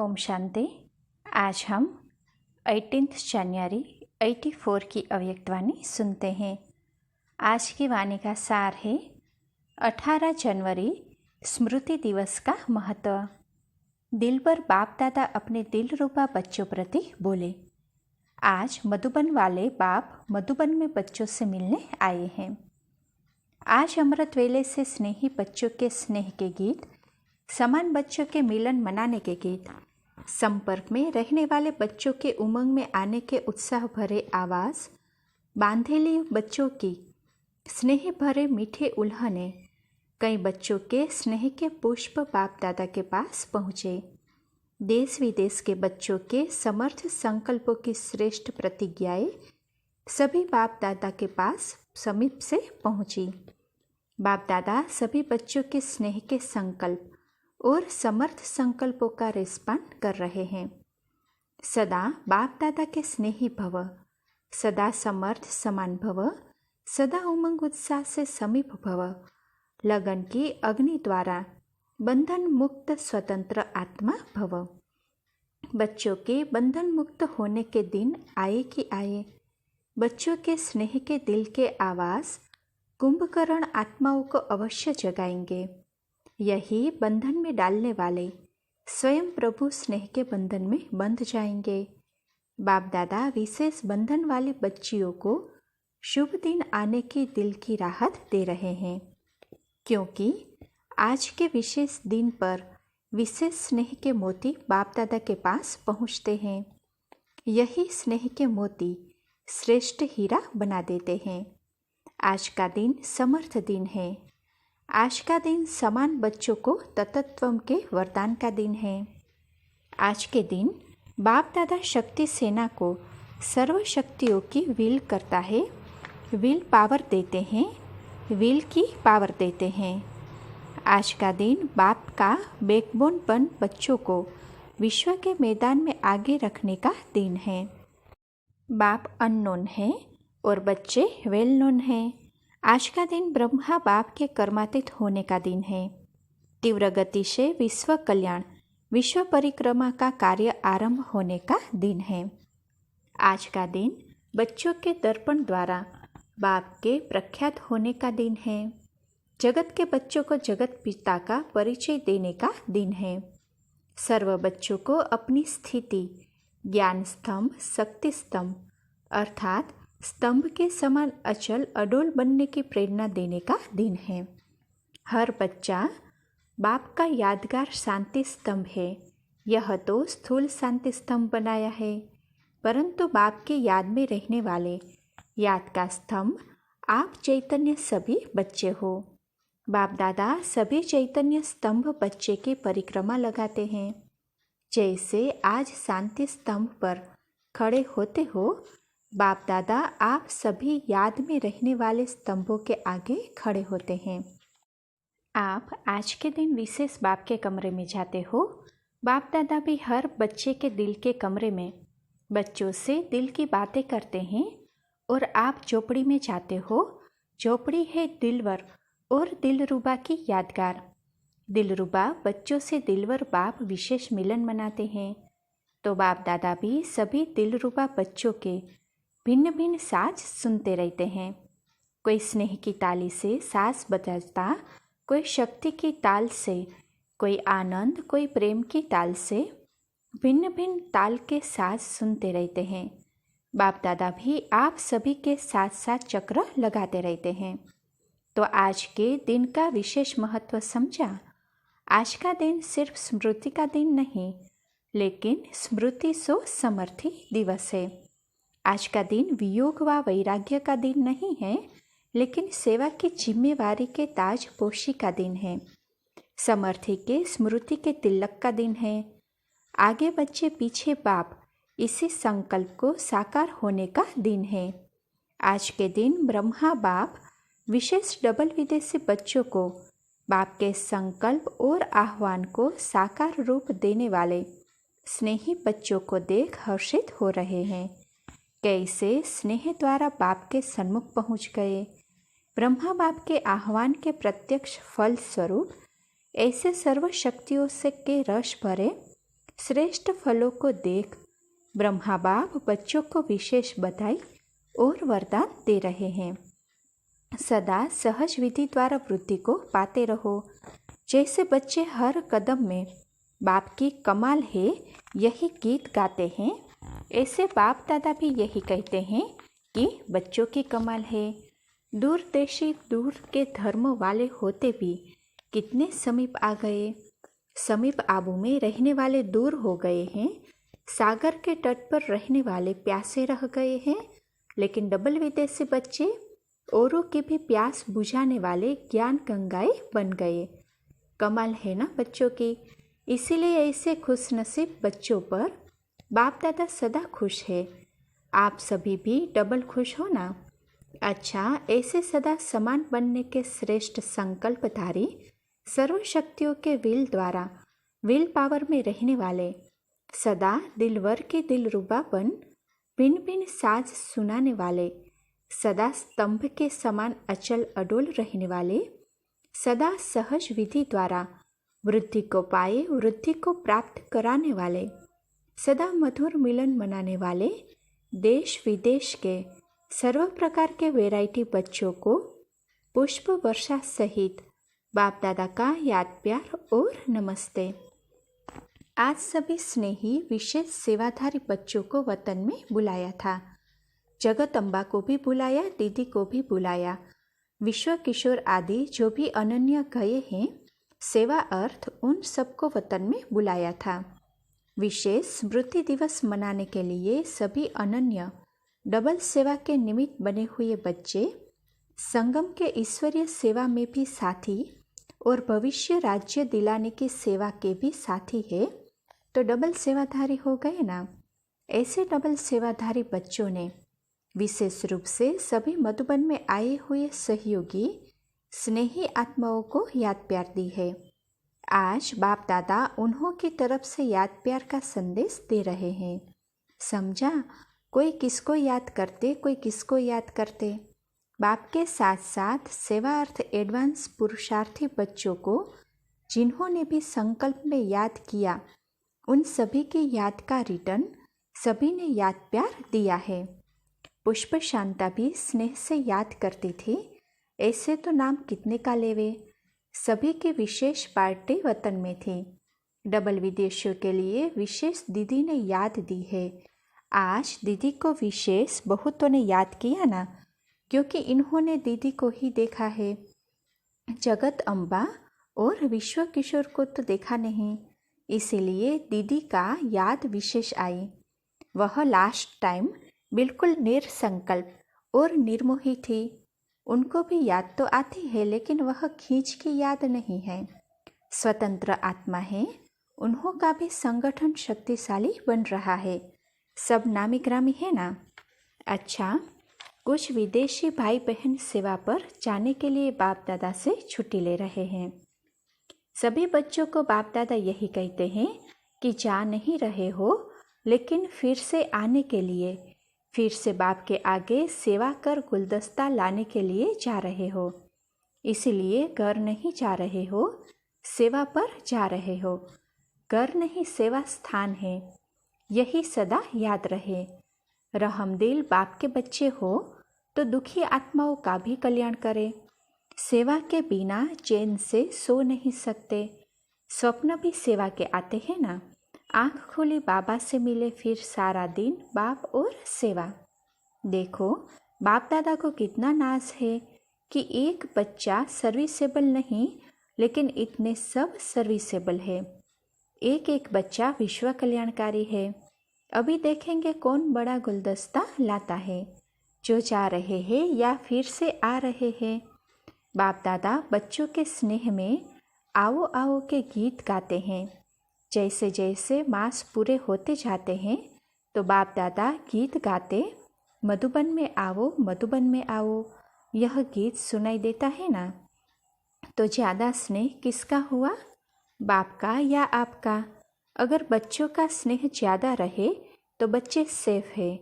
ओम शांति। आज हम 18 जनवरी 84 की अव्यक्त वाणी सुनते हैं। आज की वाणी का सार है 18 जनवरी स्मृति दिवस का महत्व। दिल पर बाप दादा अपने दिलरूबा बच्चों प्रति बोले। आज मधुबन वाले बाप मधुबन में बच्चों से मिलने आए हैं। आज अमृत वेले से स्नेही बच्चों के स्नेह के गीत, समान बच्चों के मिलन मनाने के गीत, संपर्क में रहने वाले बच्चों के उमंग में आने के उत्साह भरे आवाज़, बांधेली बच्चों की स्नेह भरे मीठे उल्हने, कई बच्चों के स्नेह के पुष्प बाप दादा के पास पहुँचे। देश विदेश के बच्चों के समर्थ संकल्पों की श्रेष्ठ प्रतिज्ञाएं सभी बाप दादा के पास समीप से पहुँची। बाप दादा सभी बच्चों के स्नेह के संकल्प और समर्थ संकल्पों का रिस्पॉन्ड कर रहे हैं। सदा बाप दादा के स्नेही भव, सदा समर्थ समान भव, सदा उमंग उत्साह से समीप भव, लगन की अग्नि द्वारा बंधन मुक्त स्वतंत्र आत्मा भव। बच्चों के बंधन मुक्त होने के दिन आए कि आए। बच्चों के स्नेह के दिल के आवाज़ कुंभकर्ण आत्माओं को अवश्य जगाएंगे। यही बंधन में डालने वाले स्वयं प्रभु स्नेह के बंधन में बंध जाएंगे। बाप दादा विशेष बंधन वाली बच्चियों को शुभ दिन आने की दिल की राहत दे रहे हैं, क्योंकि आज के विशेष दिन पर विशेष स्नेह के मोती बाप दादा के पास पहुंचते हैं। यही स्नेह के मोती श्रेष्ठ हीरा बना देते हैं। आज का दिन समर्थ दिन है। आज का दिन समान बच्चों को तत्त्व के वरदान का दिन है। आज के दिन बाप दादा शक्ति सेना को सर्व शक्तियों की विल करता है, विल पावर देते हैं, विल की पावर देते हैं। आज का दिन बाप का बैकबोन बन बच्चों को विश्व के मैदान में आगे रखने का दिन है। बाप अननोन है और बच्चे वेल नोन हैं। आज का दिन ब्रह्मा बाप के कर्मातीत होने का दिन है। तीव्र गति से विश्व कल्याण, विश्व परिक्रमा का कार्य आरंभ होने का दिन है। आज का दिन बच्चों के दर्पण द्वारा बाप के प्रख्यात होने का दिन है। जगत के बच्चों को जगत पिता का परिचय देने का दिन है। सर्व बच्चों को अपनी स्थिति ज्ञान स्तंभ, शक्ति स्तंभ अर्थात स्तंभ के समान अचल अडोल बनने की प्रेरणा देने का दिन है। हर बच्चा बाप का यादगार शांति स्तंभ है। यह तो स्थूल शांति स्तंभ बनाया है, परंतु बाप की याद में रहने वाले याद का स्तंभ आप चैतन्य सभी बच्चे हो। बाप दादा सभी चैतन्य स्तंभ बच्चे की परिक्रमा लगाते हैं। जैसे आज शांति स्तंभ पर खड़े होते हो, बाप दादा आप सभी याद में रहने वाले स्तंभों के आगे खड़े होते हैं। आप आज के दिन विशेष बाप के कमरे में जाते हो। बाप दादा भी हर बच्चे के दिल के कमरे में बच्चों से दिल की बातें करते हैं और आप झोपड़ी में जाते हो। झोपड़ी है दिलवर और दिलरुबा की यादगार। दिलरुबा बच्चों से दिलवर बाप विशेष मिलन मनाते हैं, तो बाप दादा भी सभी दिलरुबा बच्चों के भिन्न भिन्न साज सुनते रहते हैं। कोई स्नेह की ताली से साज बजाता, कोई शक्ति की ताल से, कोई आनंद, कोई प्रेम की ताल से, भिन्न भिन्न ताल के साज सुनते रहते हैं। बाप दादा भी आप सभी के साथ साथ चक्र लगाते रहते हैं। तो आज के दिन का विशेष महत्व समझा। आज का दिन सिर्फ स्मृति का दिन नहीं, लेकिन स्मृति सो समर्थी दिवस है। आज का दिन वियोग व वैराग्य का दिन नहीं है, लेकिन सेवा की जिम्मेवारी के ताज पोशी का दिन है। समर्थी के स्मृति के तिलक का दिन है। आगे बच्चे पीछे बाप, इसी संकल्प को साकार होने का दिन है। आज के दिन ब्रह्मा बाप विशेष डबल विदेशी बच्चों को बाप के संकल्प और आह्वान को साकार रूप देने वाले स्नेही बच्चों को देख हर्षित हो रहे हैं। कैसे स्नेह द्वारा बाप के सन्मुख पहुंच गए। ब्रह्मा बाप के आह्वान के प्रत्यक्ष फल स्वरूप ऐसे सर्व शक्तियों से के रस भरे श्रेष्ठ फलों को देख ब्रह्मा बाप बच्चों को विशेष बधाई और वरदान दे रहे हैं। सदा सहज विधि द्वारा वृद्धि को पाते रहो। जैसे बच्चे हर कदम में बाप की कमाल है यही गीत गाते हैं, ऐसे बाप दादा भी यही कहते हैं कि बच्चों की कमाल है। दूर देशी दूर के धर्म वाले होते भी कितने समीप आ गए। समीप आबू में रहने वाले दूर हो गए हैं, सागर के तट पर रहने वाले प्यासे रह गए हैं, लेकिन डबल विदेशी बच्चे औरों की भी प्यास बुझाने वाले ज्ञान गंगाएं बन गए। कमाल है ना बच्चों की। इसीलिए ऐसे खुशनसीब बच्चों पर बाप दादा सदा खुश है। आप सभी भी डबल खुश हो ना। अच्छा, ऐसे सदा समान बनने के श्रेष्ठ संकल्पधारी सर्वशक्तियों के विल द्वारा विल पावर में रहने वाले, सदा दिलवर के दिलरुबा बन भिन्न भिन्न साज सुनाने वाले, सदा स्तंभ के समान अचल अडोल रहने वाले, सदा सहज विधि द्वारा वृद्धि को पाए वृद्धि को प्राप्त कराने वाले, सदा मधुर मिलन मनाने वाले, देश विदेश के सर्व प्रकार के वैरायटी बच्चों को पुष्प वर्षा सहित बाप दादा का याद प्यार और नमस्ते। आज सभी स्नेही विशेष सेवाधारी बच्चों को वतन में बुलाया था। जगदम्बा को भी बुलाया, दीदी को भी बुलाया, विश्व किशोर आदि जो भी अनन्य गए हैं सेवा अर्थ उन सबको वतन में बुलाया था। विशेष स्मृति दिवस मनाने के लिए सभी अनन्य डबल सेवा के निमित्त बने हुए बच्चे संगम के ईश्वरीय सेवा में भी साथी और भविष्य राज्य दिलाने की सेवा के भी साथी है, तो डबल सेवाधारी हो गए ना। ऐसे डबल सेवाधारी बच्चों ने विशेष रूप से सभी मधुबन में आए हुए सहयोगी स्नेही आत्माओं को याद प्यार दी है। आज बाप दादा उन्हों की तरफ से याद प्यार का संदेश दे रहे हैं। समझा? कोई किसको याद करते, कोई किसको याद करते। बाप के साथ साथ सेवा अर्थ एडवांस पुरुषार्थी बच्चों को जिन्होंने भी संकल्प में याद किया, उन सभी की याद का रिटर्न सभी ने याद प्यार दिया है। पुष्प शांता भी स्नेह से याद करती थी। ऐसे तो नाम कितने का लेवे। सभी की विशेष पार्टी वतन में थी। डबल विदेशियों के लिए विशेष दीदी ने याद दी है। आज दीदी को विशेष बहुतों ने याद किया ना, क्योंकि इन्होंने दीदी को ही देखा है। जगत अम्बा और विश्व किशोर को तो देखा नहीं, इसीलिए दीदी का याद विशेष आई। वह लास्ट टाइम बिल्कुल निरसंकल्प और निर्मोही थी। उनको भी याद तो आती है, लेकिन वह खींच की याद नहीं है। स्वतंत्र आत्मा है। उन्हों का भी संगठन शक्तिशाली बन रहा है। सब नामी ग्रामी है ना। अच्छा, कुछ विदेशी भाई बहन सेवा पर जाने के लिए बाप दादा से छुट्टी ले रहे हैं। सभी बच्चों को बाप दादा यही कहते हैं कि जा नहीं रहे हो, लेकिन फिर से आने के लिए, फिर से बाप के आगे सेवा कर गुलदस्ता लाने के लिए जा रहे हो। इसीलिए घर नहीं जा रहे हो, सेवा पर जा रहे हो। घर नहीं सेवा स्थान है, यही सदा याद रहे। रहमदिल बाप के बच्चे हो तो दुखी आत्माओं का भी कल्याण करे। सेवा के बिना चैन से सो नहीं सकते। स्वप्न भी सेवा के आते हैं ना। आँख खोली बाबा से मिले, फिर सारा दिन बाप और सेवा। देखो बाप दादा को कितना नाज है कि एक बच्चा सर्विसेबल नहीं, लेकिन इतने सब सर्विसेबल है। एक एक बच्चा विश्व कल्याणकारी है। अभी देखेंगे कौन बड़ा गुलदस्ता लाता है, जो जा रहे हैं या फिर से आ रहे हैं। बाप दादा बच्चों के स्नेह में आओ आओ के गीत गाते हैं। जैसे जैसे मास पूरे होते जाते हैं तो बाप दादा गीत गाते, मधुबन में आओ, मधुबन में आओ, यह गीत सुनाई देता है ना। तो ज़्यादा स्नेह किसका हुआ, बाप का या आपका? अगर बच्चों का स्नेह ज़्यादा रहे तो बच्चे सेफ है।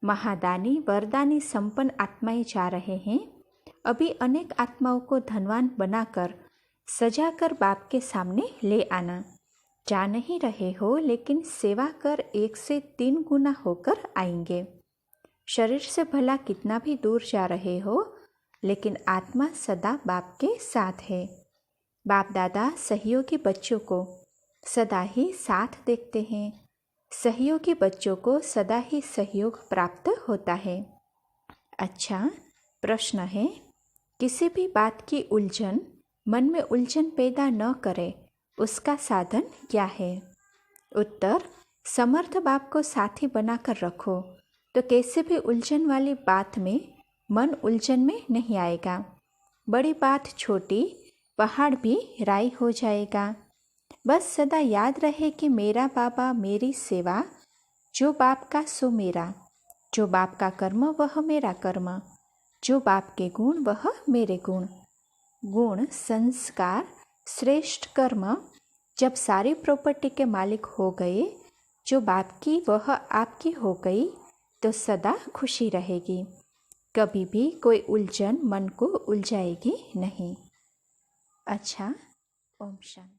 महादानी वरदानी संपन्न आत्माएं जा रहे हैं। अभी अनेक आत्माओं को धनवान बनाकर सजाकर बाप के सामने ले आना। जा नहीं रहे हो, लेकिन सेवा कर 1 से 3 गुना होकर आएंगे। शरीर से भला कितना भी दूर जा रहे हो, लेकिन आत्मा सदा बाप के साथ है। बाप दादा सहयोगी बच्चों को सदा ही साथ देखते हैं। सहयोगी बच्चों को सदा ही सहयोग प्राप्त होता है। अच्छा, प्रश्न है, किसी भी बात की उलझन मन में उलझन पैदा न करे उसका साधन क्या है? उत्तर, समर्थ बाप को साथी बनाकर रखो तो कैसे भी उलझन वाली बात में मन उलझन में नहीं आएगा। बड़ी बात छोटी, पहाड़ भी राई हो जाएगा। बस सदा याद रहे कि मेरा बाबा मेरी सेवा, जो बाप का सो मेरा, जो बाप का कर्म वह मेरा कर्म, जो बाप के गुण वह मेरे गुण। गुण, संस्कार, श्रेष्ठ कर्म जब सारी प्रॉपर्टी के मालिक हो गए, जो बाप की वह आपकी हो गई, तो सदा खुशी रहेगी। कभी भी कोई उलझन मन को उलझाएगी नहीं। अच्छा, ओम शांति।